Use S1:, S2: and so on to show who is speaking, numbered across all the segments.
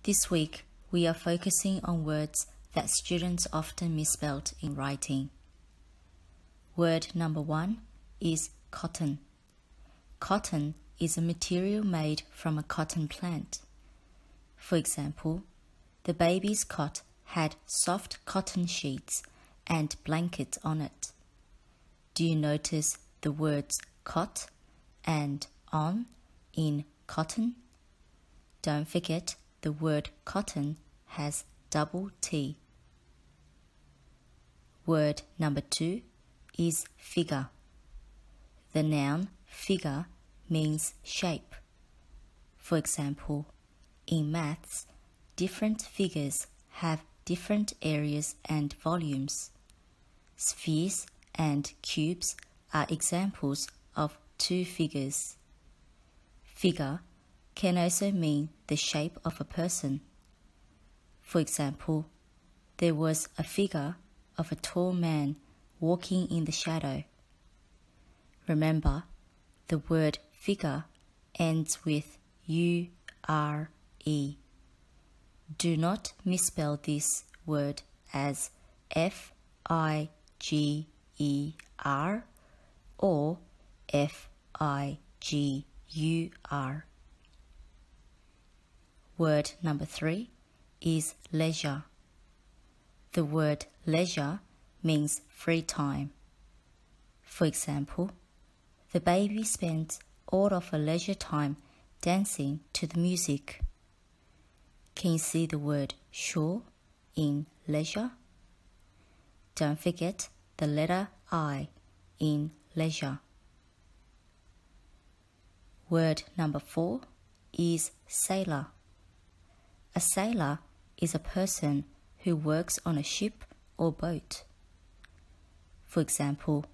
S1: This week, we are focusing on words that students often misspelled in writing. Word number 1 is cotton. Cotton is a material made from a cotton plant. For example, the baby's cot had soft cotton sheets and blankets on it. Do you notice the words cot and on in cotton? Don't forget the word cotton has double T. Word number 2 is figure. The noun figure means shape. For example, in maths, different figures have different areas and volumes. Spheres and cubes are examples of two figures. Figure can also mean the shape of a person. For example, there was a figure of a tall man walking in the shadow. Remember, the word figure ends with U-R-E. Do not misspell this word as F-I-G-E-R or F-I-G-U-R. Word number 3 is leisure. The word leisure means free time. For example, the baby spent all of her leisure time dancing to the music. Can you see the word sure in leisure? Don't forget the letter I in leisure. Word number 4 is sailor. A sailor is a person who works on a ship or boat. For example,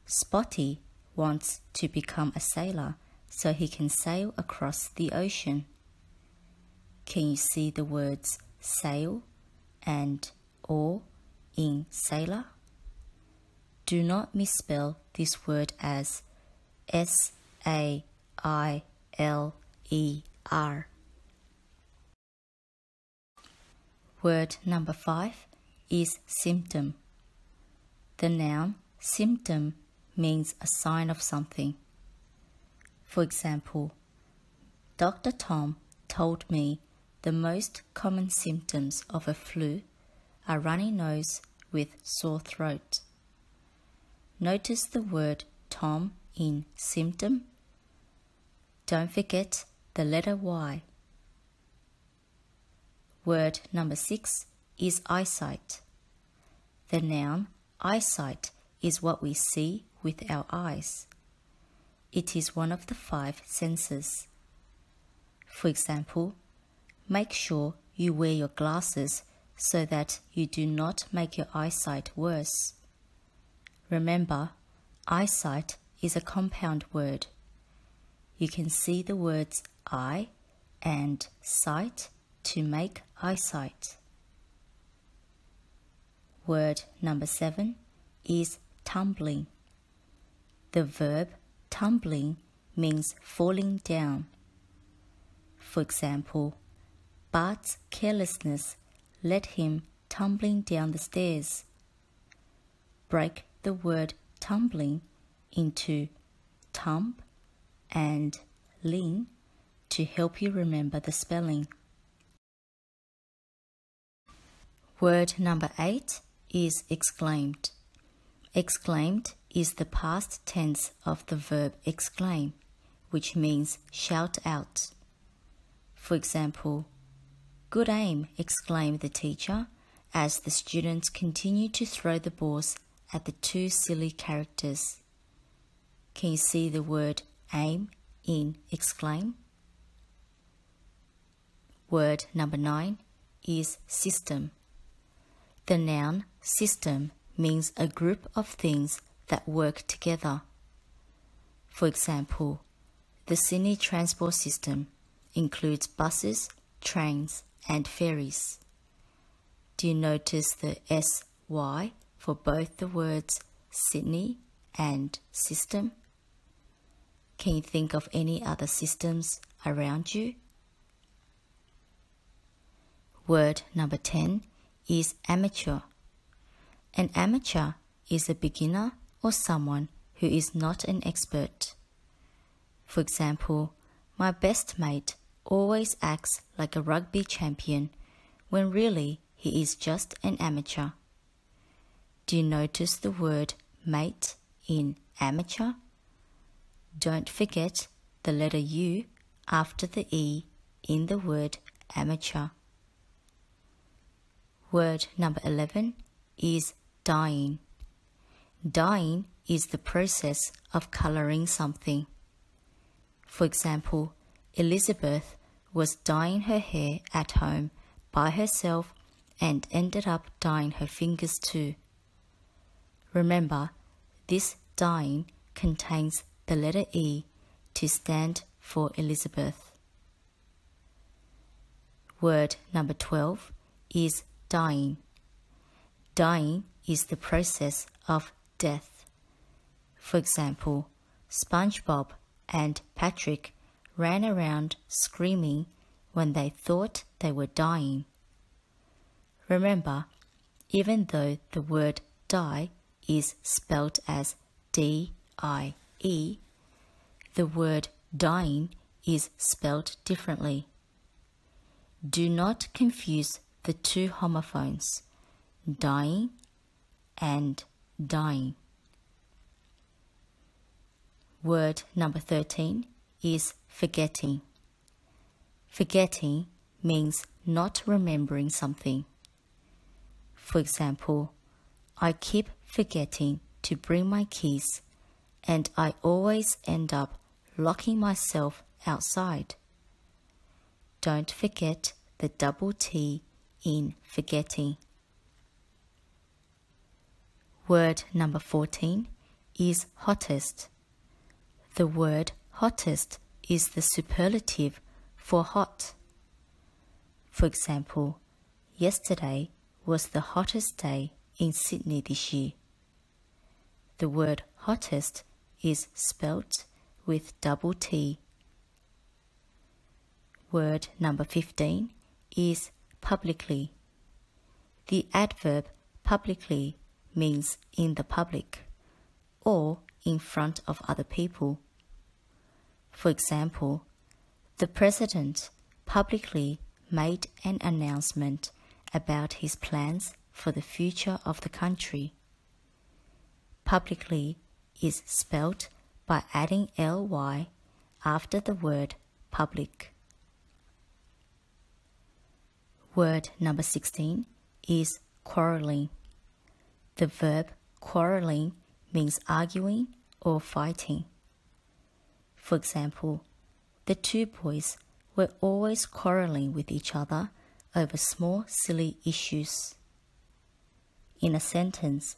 S1: Spotty wants to become a sailor so he can sail across the ocean. Can you see the words sail and oar in sailor? Do not misspell this word as S-A-I-L-E-R. Word number 5 is symptom. The noun symptom means a sign of something. For example, Dr. Tom told me the most common symptoms of a flu are runny nose with sore throat. Notice the word Tom in symptom. Don't forget the letter Y. Word number 6 is eyesight. The noun eyesight is what we see with our eyes. It is one of the 5 senses. For example, make sure you wear your glasses so that you do not make your eyesight worse. Remember, eyesight is a compound word. You can see the words eye and sight to make eyesight. Word number 7 is tumbling. The verb tumbling means falling down. For example, Bart's carelessness led him tumbling down the stairs. Break the word tumbling into tumb and ling to help you remember the spelling. Word number 8 is exclaimed. Exclaimed is the past tense of the verb exclaim, which means shout out. For example, "Good aim," exclaimed the teacher as the students continued to throw the balls at the 2 silly characters. Can you see the word aim in exclaim? Word number 9 is system. The noun system means a group of things that work together. For example, the Sydney transport system includes buses, trains, and ferries. Do you notice the SY for both the words Sydney and system? Can you think of any other systems around you? Word number 10 is amateur. An amateur is a beginner or someone who is not an expert. For example, my best mate always acts like a rugby champion when really he is just an amateur. Do you notice the word mate in amateur? Don't forget the letter U after the E in the word amateur. Word number 11 is dyeing. Dyeing is the process of coloring something. For example, Elizabeth was dyeing her hair at home by herself and ended up dyeing her fingers too. Remember, this dyeing contains the letter E to stand for Elizabeth. Word number 12 is dying. Dying is the process of death. For example, SpongeBob and Patrick ran around screaming when they thought they were dying. Remember, even though the word die is spelled as D-I-E, the word dying is spelled differently. Do not confuse the two homophones, dying and dying. Word number 13 is forgetting. Forgetting means not remembering something. For example, I keep forgetting to bring my keys and I always end up locking myself outside. Don't forget the double T in forgetting. Word number 14 is hottest. The word hottest is the superlative for hot. For example, yesterday was the hottest day in Sydney this year. The word hottest is spelt with double T. Word number 15 is publicly. The adverb publicly means in the public or in front of other people. For example, the president publicly made an announcement about his plans for the future of the country. Publicly is spelt by adding ly after the word public. Word number 16 is quarrelling. The verb quarrelling means arguing or fighting. For example, the two boys were always quarrelling with each other over small, silly issues. In a sentence,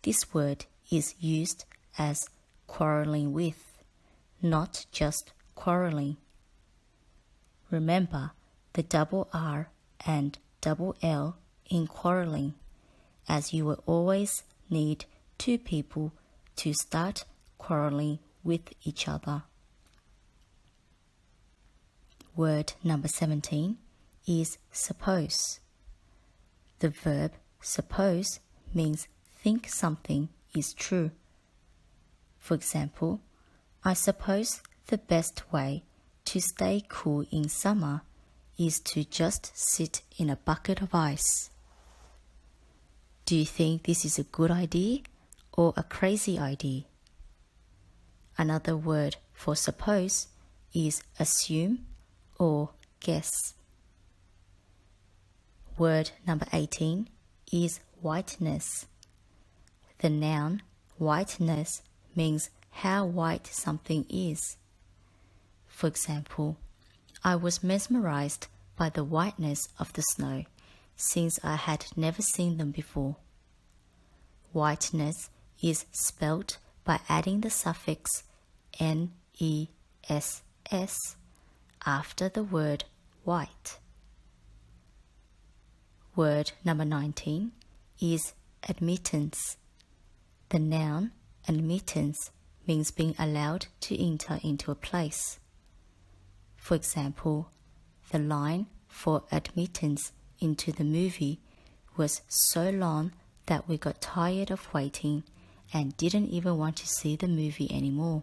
S1: this word is used as quarrelling with, not just quarrelling. Remember the double R and double L in quarrelling, as you will always need two people to start quarrelling with each other. Word number 17 is suppose. The verb suppose means think something is true. For example, I suppose the best way to stay cool in summer is to just sit in a bucket of ice. Do you think this is a good idea or a crazy idea? Another word for suppose is assume or guess. Word number 18 is whiteness. The noun whiteness means how white something is. For example, I was mesmerized by the whiteness of the snow since I had never seen them before. Whiteness is spelt by adding the suffix ness after the word white. Word number 19 is admittance. The noun admittance means being allowed to enter into a place. For example, the line for admittance into the movie was so long that we got tired of waiting and didn't even want to see the movie anymore.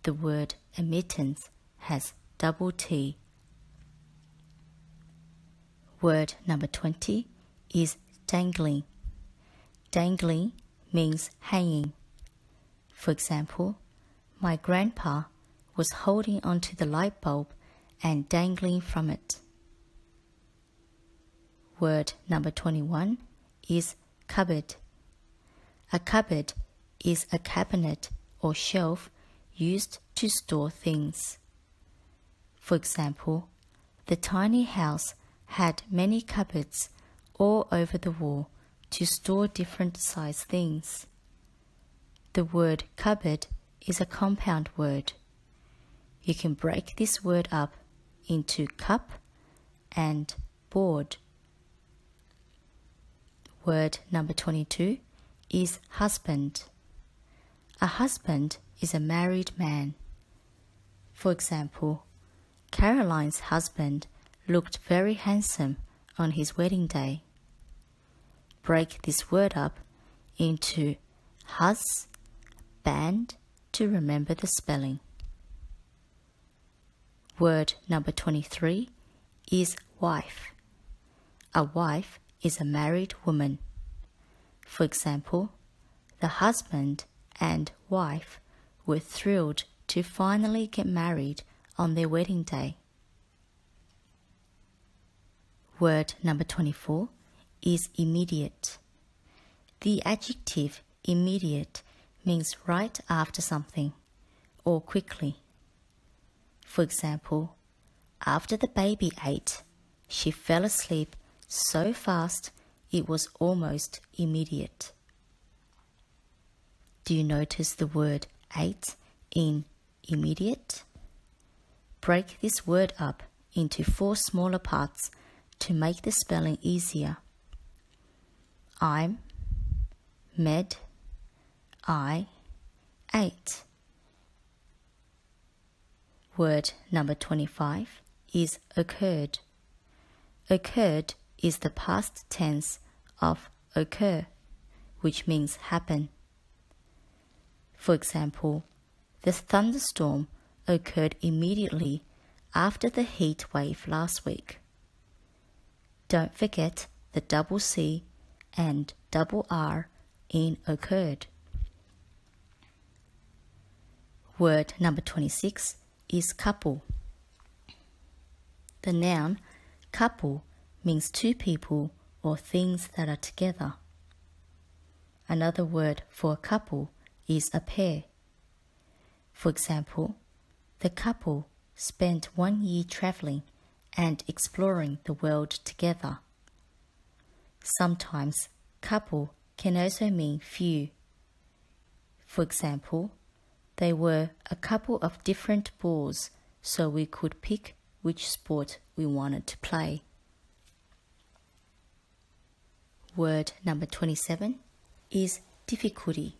S1: The word admittance has double T. Word number 20 is dangling. Dangling means hanging. For example, my grandpa was holding onto the light bulb and dangling from it. Word number 21 is cupboard. A cupboard is a cabinet or shelf used to store things. For example, the tiny house had many cupboards all over the wall to store different size things. The word cupboard is a compound word. You can break this word up into cup and board. Word number 22 is husband. A husband is a married man. For example, Caroline's husband looked very handsome on his wedding day. Break this word up into hus-band to remember the spelling. Word number 23 is wife. A wife is a married woman. For example, the husband and wife were thrilled to finally get married on their wedding day. Word number 24 is immediate. The adjective immediate means right after something or quickly. For example, after the baby ate, she fell asleep so fast it was almost immediate. Do you notice the word ate in immediate? Break this word up into 4 smaller parts to make the spelling easier. I'm, med, I, ate. Word number 25 is occurred. Occurred is the past tense of occur, which means happen. For example, the thunderstorm occurred immediately after the heat wave last week. Don't forget the double C and double R in occurred. Word number 26 is couple. The noun couple means 2 people or things that are together. Another word for a couple is a pair. For example, the couple spent 1 year traveling and exploring the world together. Sometimes couple can also mean few. For example, they were a couple of different balls, so we could pick which sport we wanted to play. Word number 27 is difficulty.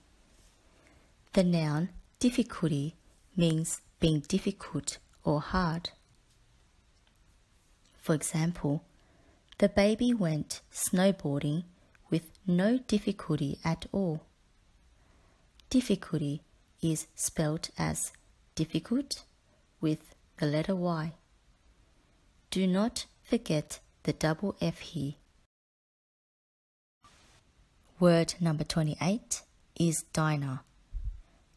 S1: The noun difficulty means being difficult or hard. For example, the baby went snowboarding with no difficulty at all. Difficulty is spelled as difficult with the letter Y. Do not forget the double F here. Word number 28 is diner.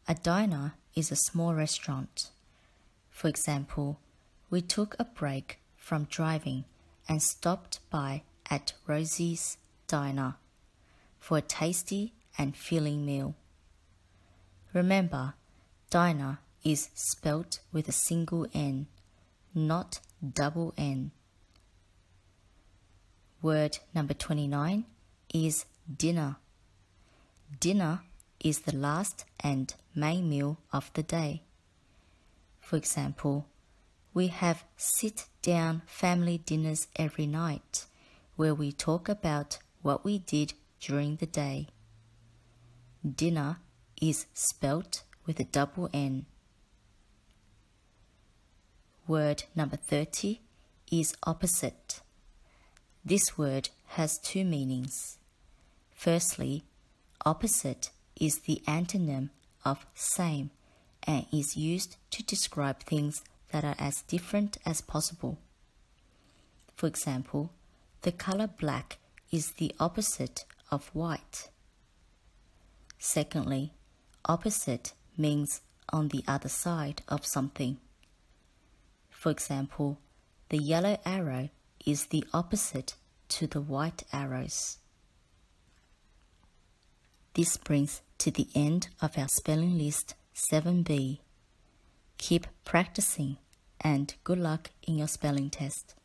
S1: A diner is a small restaurant. For example, we took a break from driving and stopped by at Rosie's Diner for a tasty and filling meal. Remember, diner is spelt with a single N, not double N. Word number 29 is dinner. Dinner is the last and main meal of the day. For example, we have sit-down family dinners every night where we talk about what we did during the day. Dinner is spelt with a double N. Word number 30 is opposite. This word has two meanings. Firstly, opposite is the antonym of same and is used to describe things that are as different as possible. For example, the color black is the opposite of white. Secondly, opposite means on the other side of something. For example, the yellow arrow is the opposite to the white arrows. This brings to the end of our spelling list 7B. Keep practicing and good luck in your spelling test.